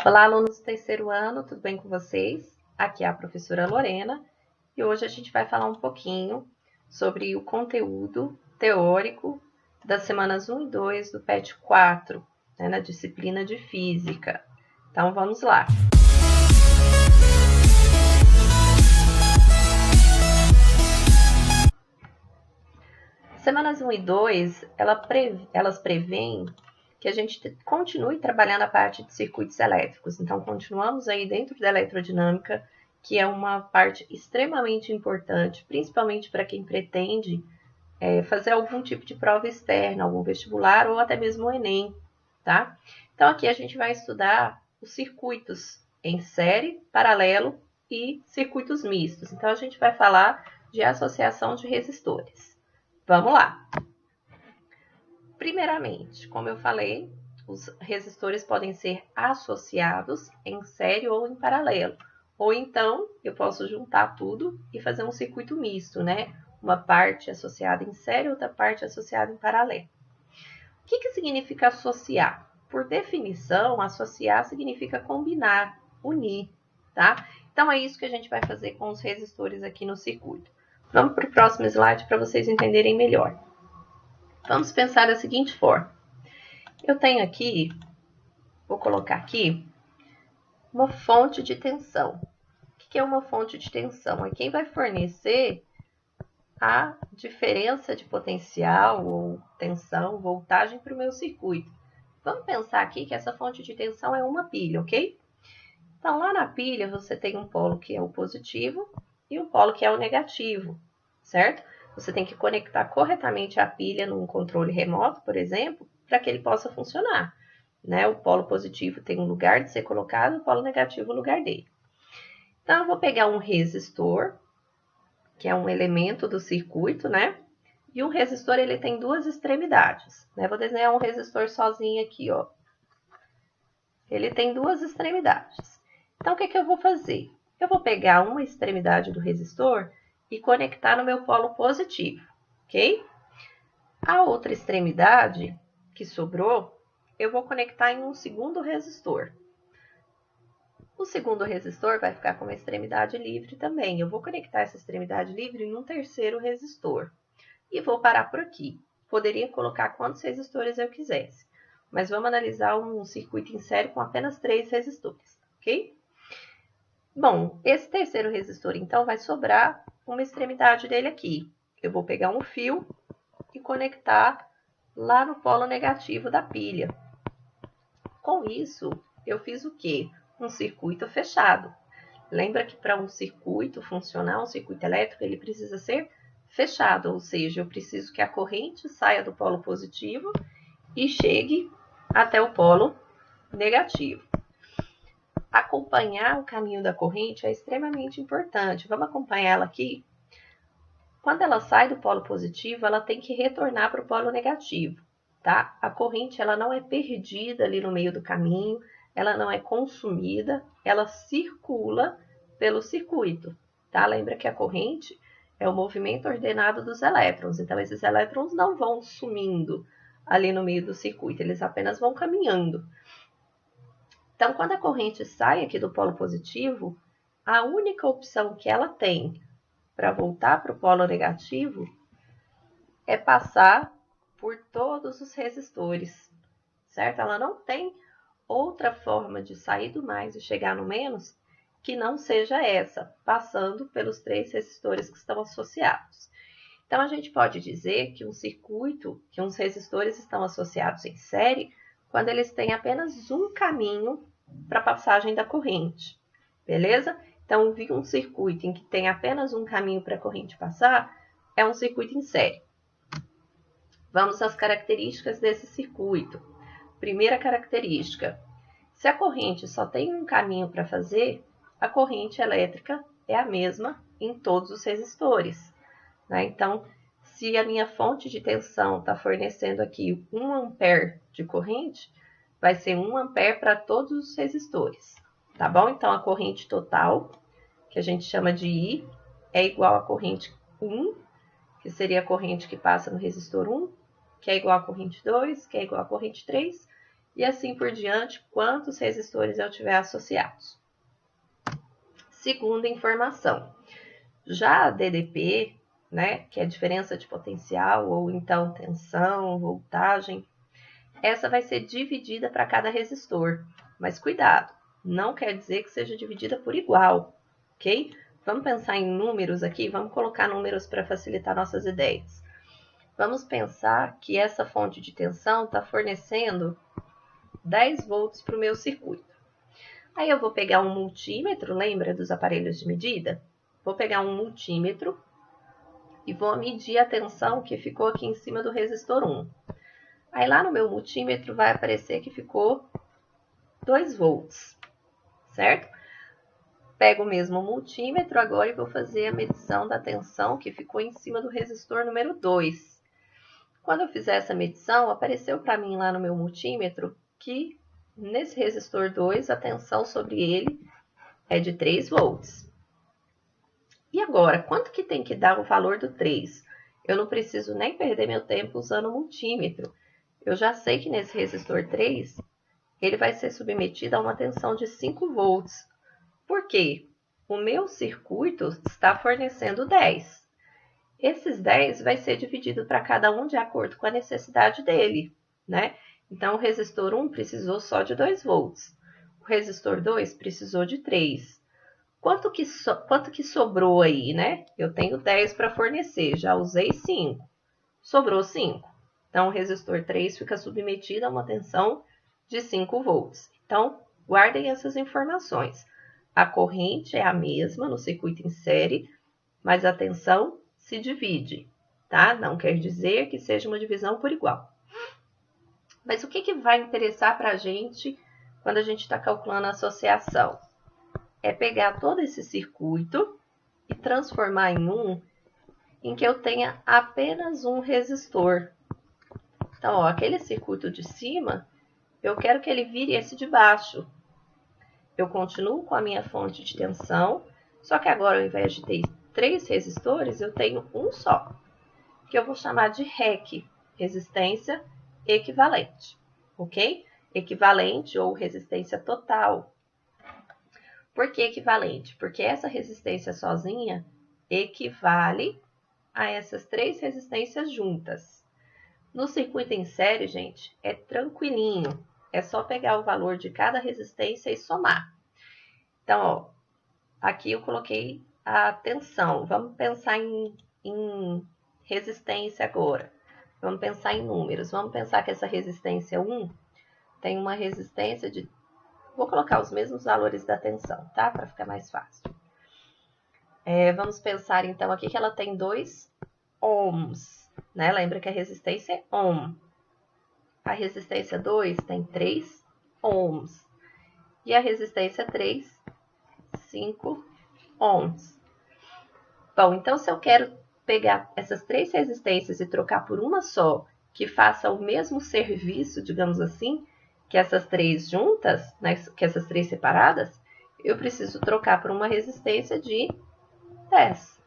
Olá, alunos do terceiro ano, tudo bem com vocês? Aqui é a professora Lorena e hoje a gente vai falar um pouquinho sobre o conteúdo teórico das semanas 1 e 2 do PET 4, na disciplina de Física. Então, vamos lá. Semanas 1 e 2, elas prevêem que a gente continue trabalhando a parte de circuitos elétricos. Então, continuamos aí dentro da eletrodinâmica, que é uma parte extremamente importante, principalmente para quem pretende fazer algum tipo de prova externa, algum vestibular ou até mesmo o Enem, tá? Então, aqui a gente vai estudar os circuitos em série, paralelo e circuitos mistos. Então, a gente vai falar de associação de resistores. Vamos lá! Primeiramente, como eu falei, os resistores podem ser associados em série ou em paralelo. Ou então, eu posso juntar tudo e fazer um circuito misto, né? Uma parte associada em série, outra parte associada em paralelo. O que significa associar? Por definição, associar significa combinar, unir, tá? Então, é isso que a gente vai fazer com os resistores aqui no circuito. Vamos para o próximo slide para vocês entenderem melhor. Vamos pensar da seguinte forma. Eu tenho aqui, vou colocar aqui, uma fonte de tensão. O que é uma fonte de tensão? É quem vai fornecer a diferença de potencial ou tensão, voltagem para o meu circuito. Vamos pensar aqui que essa fonte de tensão é uma pilha, ok? Então, lá na pilha você tem um polo que é o positivo e um polo que é o negativo, certo? Você tem que conectar corretamente a pilha num controle remoto, por exemplo, para que ele possa funcionar. Né? O polo positivo tem um lugar de ser colocado, o polo negativo o lugar dele. Então, eu vou pegar um resistor, que é um elemento do circuito, né? E um resistor, ele tem duas extremidades. Né? Vou desenhar um resistor sozinho aqui, ó. Ele tem duas extremidades. Então, o que eu vou fazer? Eu vou pegar uma extremidade do resistor e conectar no meu polo positivo, ok? A outra extremidade que sobrou, eu vou conectar em um segundo resistor. O segundo resistor vai ficar com uma extremidade livre também. Eu vou conectar essa extremidade livre em um terceiro resistor. E vou parar por aqui. Poderia colocar quantos resistores eu quisesse. Mas vamos analisar um circuito em série com apenas 3 resistores, ok? Bom, esse terceiro resistor, então, vai sobrar uma extremidade dele aqui. Eu vou pegar um fio e conectar lá no polo negativo da pilha. Com isso, eu fiz o quê? Um circuito fechado. Lembra que para um circuito funcionar, um circuito elétrico, ele precisa ser fechado, ou seja, eu preciso que a corrente saia do polo positivo e chegue até o polo negativo. Acompanhar o caminho da corrente é extremamente importante. Vamos acompanhar ela aqui? Quando ela sai do polo positivo, ela tem que retornar para o polo negativo, tá? A corrente, ela não é perdida ali no meio do caminho, ela não é consumida, ela circula pelo circuito, tá? Lembra que a corrente é o movimento ordenado dos elétrons, então esses elétrons não vão sumindo ali no meio do circuito, eles apenas vão caminhando. Então, quando a corrente sai aqui do polo positivo, a única opção que ela tem para voltar para o polo negativo é passar por todos os resistores, certo? Ela não tem outra forma de sair do mais e chegar no menos que não seja essa, passando pelos 3 resistores que estão associados. Então, a gente pode dizer que um circuito, que uns resistores estão associados em série, quando eles têm apenas um caminho para a passagem da corrente, beleza? Então, vi um circuito em que tem apenas um caminho para a corrente passar, é um circuito em série. Vamos às características desse circuito. Primeira característica, se a corrente só tem um caminho para fazer, a corrente elétrica é a mesma em todos os resistores. Né? Então, se a minha fonte de tensão está fornecendo aqui 1 ampere de corrente, vai ser 1 ampere para todos os resistores, tá bom? Então, a corrente total, que a gente chama de I, é igual à corrente 1, que seria a corrente que passa no resistor 1, que é igual à corrente 2, que é igual à corrente 3, e assim por diante, quantos resistores eu tiver associados. Segunda informação, já a DDP, né, que é a diferença de potencial, ou então tensão, voltagem, essa vai ser dividida para cada resistor, mas cuidado, não quer dizer que seja dividida por igual, ok? Vamos pensar em números aqui, vamos colocar números para facilitar nossas ideias. Vamos pensar que essa fonte de tensão está fornecendo 10 volts para o meu circuito. Aí eu vou pegar um multímetro, lembra dos aparelhos de medida? Vou pegar um multímetro e vou medir a tensão que ficou aqui em cima do resistor 1. Aí lá no meu multímetro vai aparecer que ficou 2 volts, certo? Pego o mesmo multímetro agora e vou fazer a medição da tensão que ficou em cima do resistor número 2. Quando eu fizer essa medição, apareceu para mim lá no meu multímetro que nesse resistor 2 a tensão sobre ele é de 3 volts. E agora, quanto que tem que dar o valor do 3? Eu não preciso nem perder meu tempo usando o multímetro. Eu já sei que nesse resistor 3, ele vai ser submetido a uma tensão de 5 volts. Por quê? O meu circuito está fornecendo 10. Esses 10 vai ser dividido para cada um de acordo com a necessidade dele, né? Então, o resistor 1 precisou só de 2 volts. O resistor 2 precisou de 3. Quanto que sobrou aí, né? Eu tenho 10 para fornecer, já usei 5. Sobrou 5. Então, o resistor 3 fica submetido a uma tensão de 5 volts. Então, guardem essas informações. A corrente é a mesma no circuito em série, mas a tensão se divide, tá? Não quer dizer que seja uma divisão por igual. Mas o que vai interessar para a gente quando a gente está calculando a associação? É pegar todo esse circuito e transformar em um em que eu tenha apenas um resistor. Então, ó, aquele circuito de cima, eu quero que ele vire esse de baixo. Eu continuo com a minha fonte de tensão, só que agora, ao invés de ter 3 resistores, eu tenho um só, que eu vou chamar de REC, resistência equivalente, ok? Equivalente ou resistência total. Por que equivalente? Porque essa resistência sozinha equivale a essas 3 resistências juntas. No circuito em série, gente, é tranquilinho. É só pegar o valor de cada resistência e somar. Então, ó, aqui eu coloquei a tensão. Vamos pensar em resistência agora. Vamos pensar em números. Vamos pensar que essa resistência 1 tem uma resistência de... Vou colocar os mesmos valores da tensão, tá? Para ficar mais fácil. Vamos pensar, então, aqui que ela tem 2 ohms, né? Lembra que a resistência é ohm. A resistência 2 tem 3 ohms. E a resistência 3, 5 ohms. Bom, então se eu quero pegar essas 3 resistências e trocar por uma só, que faça o mesmo serviço, digamos assim, que essas 3 juntas, né, que essas 3 separadas, eu preciso trocar por uma resistência de 10.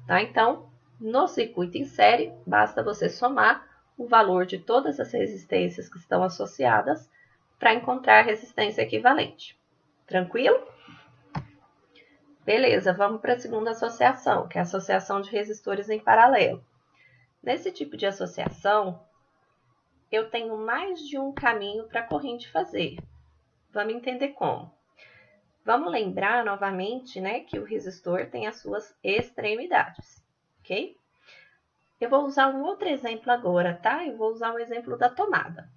Tá? Então, no circuito em série, basta você somar o valor de todas as resistências que estão associadas para encontrar a resistência equivalente. Tranquilo? Beleza, vamos para a segunda associação, que é a associação de resistores em paralelo. Nesse tipo de associação, eu tenho mais de um caminho para a corrente fazer. Vamos entender como. Vamos lembrar novamente, né, que o resistor tem as suas extremidades, ok? Eu vou usar um outro exemplo agora, tá? Eu vou usar o exemplo da tomada.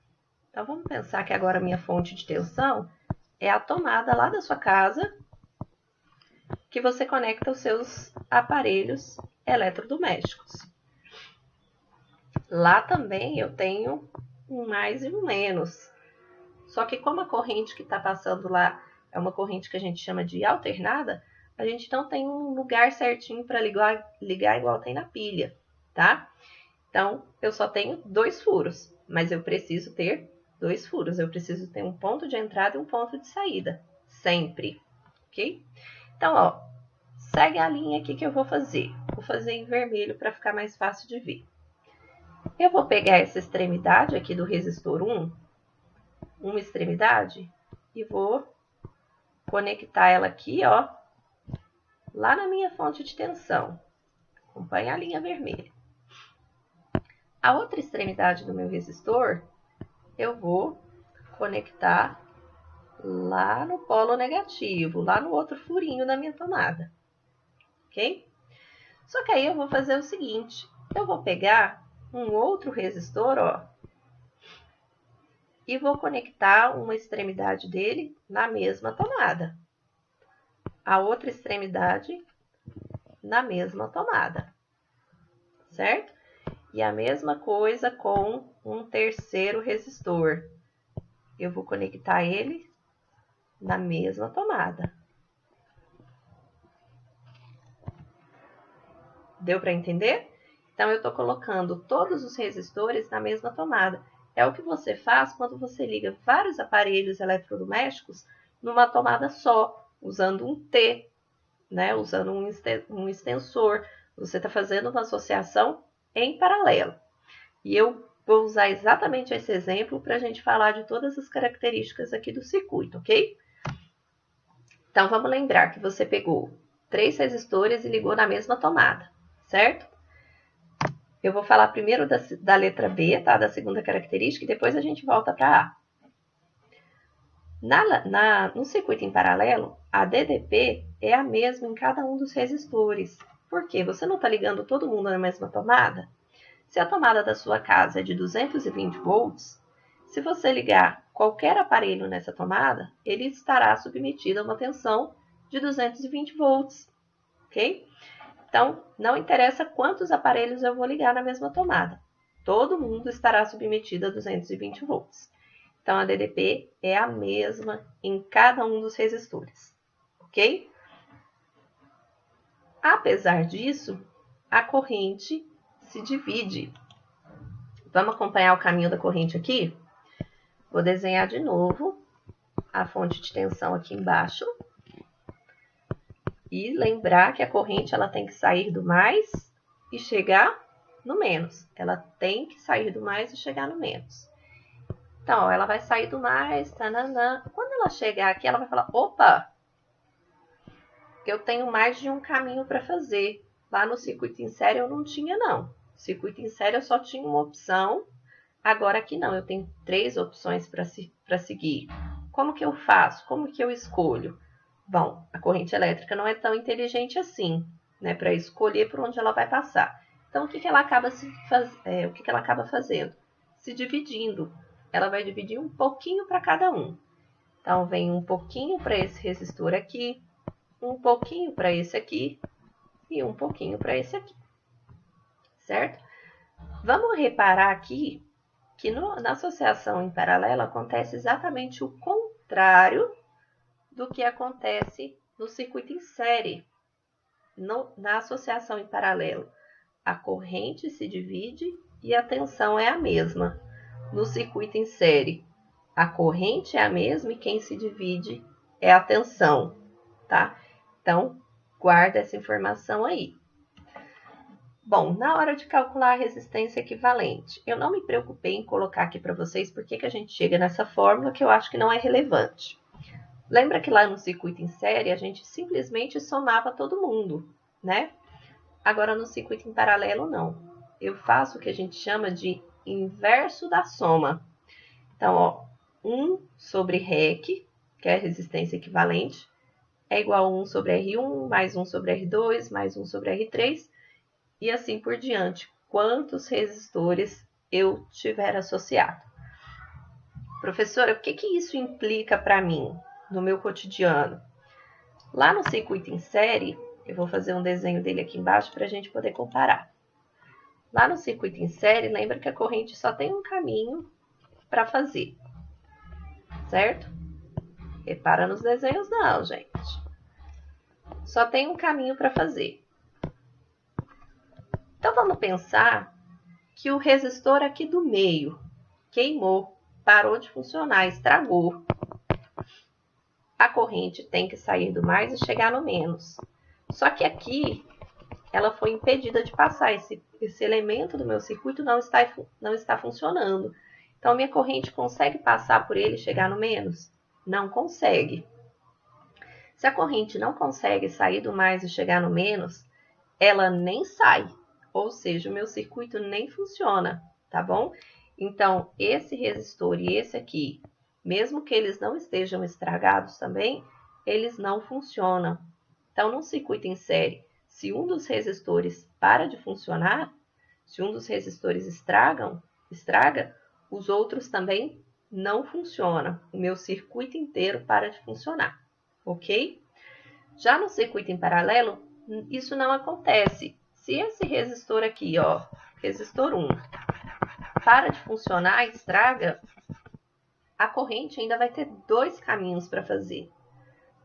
Então, vamos pensar que agora a minha fonte de tensão é a tomada lá da sua casa, que você conecta os seus aparelhos eletrodomésticos. Lá também eu tenho um mais e um menos. Só que como a corrente que está passando lá é uma corrente que a gente chama de alternada, a gente não tem um lugar certinho para ligar igual tem na pilha, tá? Então, eu só tenho 2 furos, mas eu preciso ter 2 furos. Eu preciso ter um ponto de entrada e um ponto de saída, sempre, ok? Então, ó, segue a linha aqui que eu vou fazer. Vou fazer em vermelho para ficar mais fácil de ver. Eu vou pegar essa extremidade aqui do resistor 1 uma extremidade e vou conectar ela aqui, ó, lá na minha fonte de tensão. Acompanha a linha vermelha. A outra extremidade do meu resistor, eu vou conectar lá no polo negativo, lá no outro furinho da minha tomada, ok? Só que aí eu vou fazer o seguinte, eu vou pegar um outro resistor, ó, e vou conectar uma extremidade dele na mesma tomada. A outra extremidade na mesma tomada, certo? E a mesma coisa com um terceiro resistor. Eu vou conectar ele na mesma tomada. Deu para entender? Então, eu estou colocando todos os resistores na mesma tomada. É o que você faz quando você liga vários aparelhos eletrodomésticos numa tomada só, usando um T, né? Usando um extensor. Você está fazendo uma associação em paralelo. E eu vou usar exatamente esse exemplo para a gente falar de todas as características aqui do circuito, ok? Então, vamos lembrar que você pegou 3 resistores e ligou na mesma tomada, certo? Eu vou falar primeiro da letra B, tá? Da segunda característica, e depois a gente volta para A. No circuito em paralelo, a DDP é a mesma em cada um dos resistores. Por quê? Você não está ligando todo mundo na mesma tomada? Se a tomada da sua casa é de 220 volts, se você ligar qualquer aparelho nessa tomada, ele estará submetido a uma tensão de 220 volts, ok? Então, não interessa quantos aparelhos eu vou ligar na mesma tomada. Todo mundo estará submetido a 220 volts. Então, a DDP é a mesma em cada um dos resistores, ok? Apesar disso, a corrente se divide. Vamos acompanhar o caminho da corrente aqui? Vou desenhar de novo a fonte de tensão aqui embaixo. E lembrar que a corrente ela tem que sair do mais e chegar no menos. Ela tem que sair do mais e chegar no menos. Então, ó, ela vai sair do mais, tananã. Quando ela chegar aqui, ela vai falar, opa, eu tenho mais de um caminho para fazer. Lá no circuito em série eu não tinha, não. No circuito em série eu só tinha uma opção. Agora aqui não, eu tenho 3 opções para seguir. Como que eu faço? Como que eu escolho? Bom, a corrente elétrica não é tão inteligente assim, né, para escolher por onde ela vai passar. Então, o que ela acaba fazendo? Se dividindo. Ela vai dividir um pouquinho para cada um. Então, vem um pouquinho para esse resistor aqui, um pouquinho para esse aqui e um pouquinho para esse aqui. Certo? Vamos reparar aqui que na associação em paralelo acontece exatamente o contrário do que acontece no circuito em série. Na associação em paralelo, a corrente se divide e a tensão é a mesma. No circuito em série, a corrente é a mesma e quem se divide é a tensão, tá? Então, guarda essa informação aí. Bom, na hora de calcular a resistência equivalente, eu não me preocupei em colocar aqui para vocês porque que a gente chega nessa fórmula que eu acho que não é relevante. Lembra que lá no circuito em série a gente simplesmente somava todo mundo, né? Agora no circuito em paralelo não. Eu faço o que a gente chama de inverso da soma. Então, ó, 1 sobre REC, que é a resistência equivalente, é igual a 1 sobre R1, mais 1 sobre R2, mais 1 sobre R3, e assim por diante. Quantos resistores eu tiver associado. Professora, o que isso implica para mim no meu cotidiano? Lá no circuito em série, eu vou fazer um desenho dele aqui embaixo para a gente poder comparar. Lá no circuito em série, lembra que a corrente só tem um caminho para fazer, certo? Repara nos desenhos não, gente. Só tem um caminho para fazer. Então, vamos pensar que o resistor aqui do meio queimou, parou de funcionar, estragou. A corrente tem que sair do mais e chegar no menos. Só que aqui, ela foi impedida de passar. Esse elemento do meu circuito não está funcionando. Então, minha corrente consegue passar por ele e chegar no menos? Não consegue. Se a corrente não consegue sair do mais e chegar no menos, ela nem sai. Ou seja, o meu circuito nem funciona, tá bom? Então, esse resistor e esse aqui, mesmo que eles não estejam estragados também, eles não funcionam. Então, num circuito em série, se um dos resistores para de funcionar, se um dos resistores estraga, os outros também não funcionam. O meu circuito inteiro para de funcionar, ok? Já no circuito em paralelo, isso não acontece. Se esse resistor aqui, ó, resistor 1, para de funcionar, estraga, a corrente ainda vai ter dois caminhos para fazer.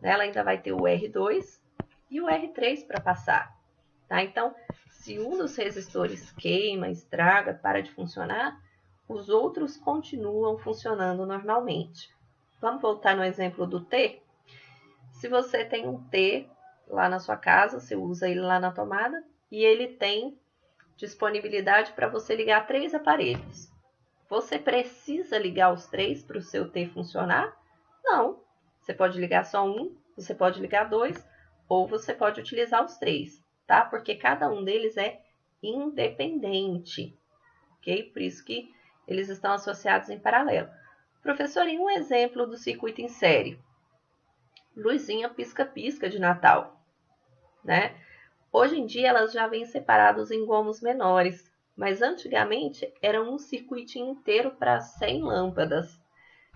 Ela ainda vai ter o R2 e o R3 para passar. Tá? Então, se um dos resistores queima, estraga, para de funcionar, os outros continuam funcionando normalmente. Vamos voltar no exemplo do T? Se você tem um T lá na sua casa, você usa ele lá na tomada, e ele tem disponibilidade para você ligar 3 aparelhos. Você precisa ligar os 3 para o seu T funcionar? Não. Você pode ligar só um, você pode ligar 2, ou você pode utilizar os 3, tá? Porque cada um deles é independente, ok? Por isso que eles estão associados em paralelo. Professor, em um exemplo do circuito em série, luzinha pisca-pisca de Natal, né? Hoje em dia elas já vêm separadas em gomos menores, mas antigamente era um circuito inteiro para 100 lâmpadas.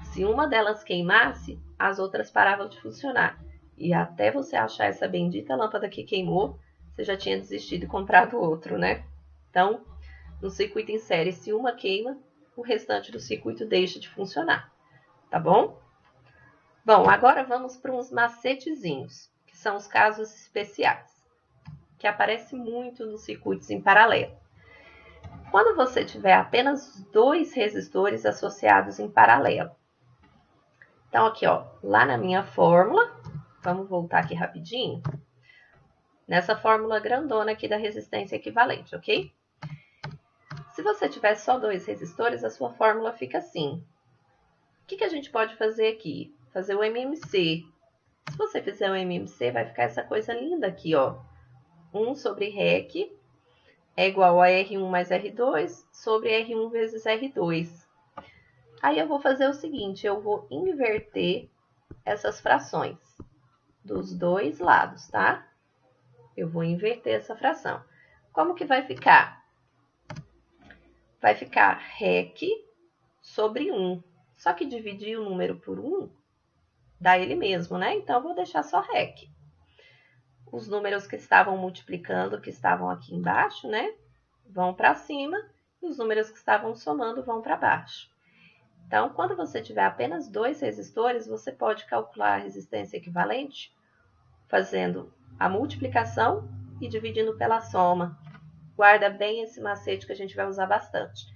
Se uma delas queimasse, as outras paravam de funcionar. E até você achar essa bendita lâmpada que queimou, você já tinha desistido e comprado outro, né? Então, no circuito em série, se uma queima, o restante do circuito deixa de funcionar, tá bom? Bom, agora vamos para uns macetezinhos, que são os casos especiais, que aparecem muito nos circuitos em paralelo. Quando você tiver apenas dois resistores associados em paralelo. Então, aqui, ó, lá na minha fórmula, vamos voltar aqui rapidinho, nessa fórmula grandona aqui da resistência equivalente, ok? Se você tiver só dois resistores, a sua fórmula fica assim. O que a gente pode fazer aqui? Fazer o MMC. Se você fizer o MMC, vai ficar essa coisa linda aqui, ó. 1 sobre REC é igual a R1 mais R2 sobre R1 vezes R2. Aí eu vou fazer o seguinte, eu vou inverter essas frações dos dois lados, tá? Eu vou inverter essa fração. Como que vai ficar? Vai ficar REC sobre 1. Só que dividir o número por 1 dá ele mesmo, né? Então, eu vou deixar só REC. Os números que estavam multiplicando, que estavam aqui embaixo, né? Vão para cima. E os números que estavam somando vão para baixo. Então, quando você tiver apenas dois resistores, você pode calcular a resistência equivalente fazendo a multiplicação e dividindo pela soma. Guarda bem esse macete que a gente vai usar bastante.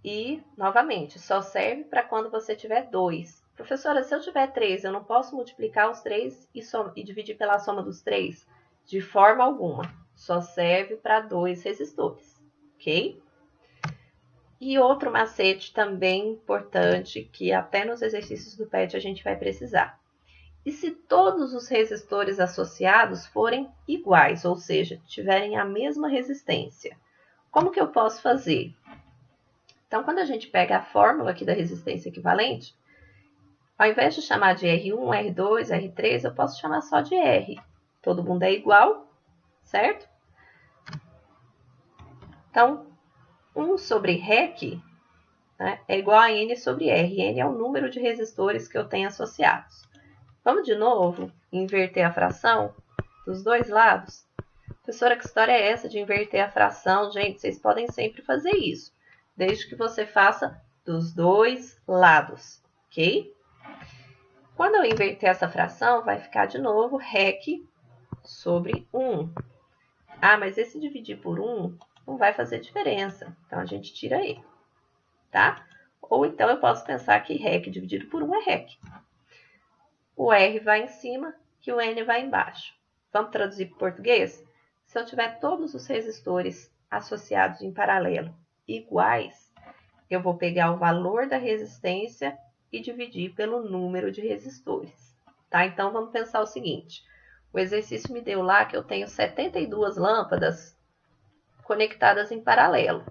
E, novamente, só serve para quando você tiver 2. Professora, se eu tiver 3, eu não posso multiplicar os 3 e dividir pela soma dos 3? De forma alguma. Só serve para 2 resistores, ok? E outro macete também importante, que até nos exercícios do PET a gente vai precisar. E se todos os resistores associados forem iguais, ou seja, tiverem a mesma resistência? Como que eu posso fazer? Então, quando a gente pega a fórmula aqui da resistência equivalente, ao invés de chamar de R1, R2, R3, eu posso chamar só de R. Todo mundo é igual, certo? Então, 1 sobre REC, né, é igual a N sobre R. N é o número de resistores que eu tenho associados. Vamos de novo inverter a fração dos dois lados? Professora, que história é essa de inverter a fração? Gente, vocês podem sempre fazer isso, desde que você faça dos dois lados, ok? Quando eu inverter essa fração, vai ficar de novo REC sobre 1. Ah, mas esse dividir por 1 não vai fazer diferença, então a gente tira ele, tá? Ou então eu posso pensar que REC dividido por 1 é REC. O R vai em cima e o N vai embaixo. Vamos traduzir para o português? Se eu tiver todos os resistores associados em paralelo iguais, eu vou pegar o valor da resistência e dividir pelo número de resistores, tá? Então, vamos pensar o seguinte. O exercício me deu lá que eu tenho 72 lâmpadas conectadas em paralelo.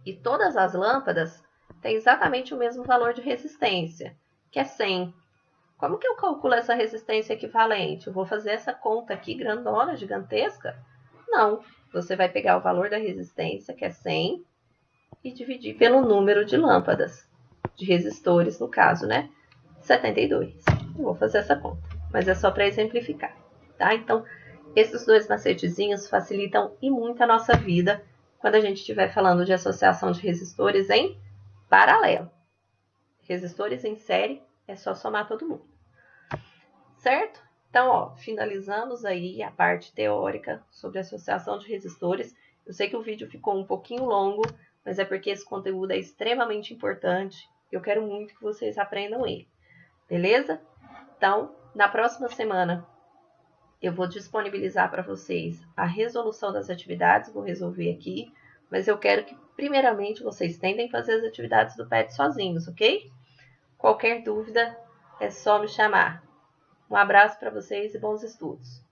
E todas as lâmpadas têm exatamente o mesmo valor de resistência, que é 100. Como que eu calculo essa resistência equivalente? Eu vou fazer essa conta aqui grandona, gigantesca? Não. Você vai pegar o valor da resistência, que é 100, e dividir pelo número de lâmpadas, de resistores no caso, né? 72. Eu vou fazer essa conta, mas é só para exemplificar, tá? Então, esses dois macetezinhos facilitam e muito a nossa vida quando a gente estiver falando de associação de resistores em paralelo. Resistores em série é só somar todo mundo, certo? Então, ó, finalizamos aí a parte teórica sobre associação de resistores. Eu sei que o vídeo ficou um pouquinho longo, mas é porque esse conteúdo é extremamente importante. Eu quero muito que vocês aprendam ele, beleza? Então, na próxima semana, eu vou disponibilizar para vocês a resolução das atividades, vou resolver aqui, mas eu quero que, primeiramente, vocês tentem fazer as atividades do PET sozinhos, ok? Qualquer dúvida, é só me chamar. Um abraço para vocês e bons estudos!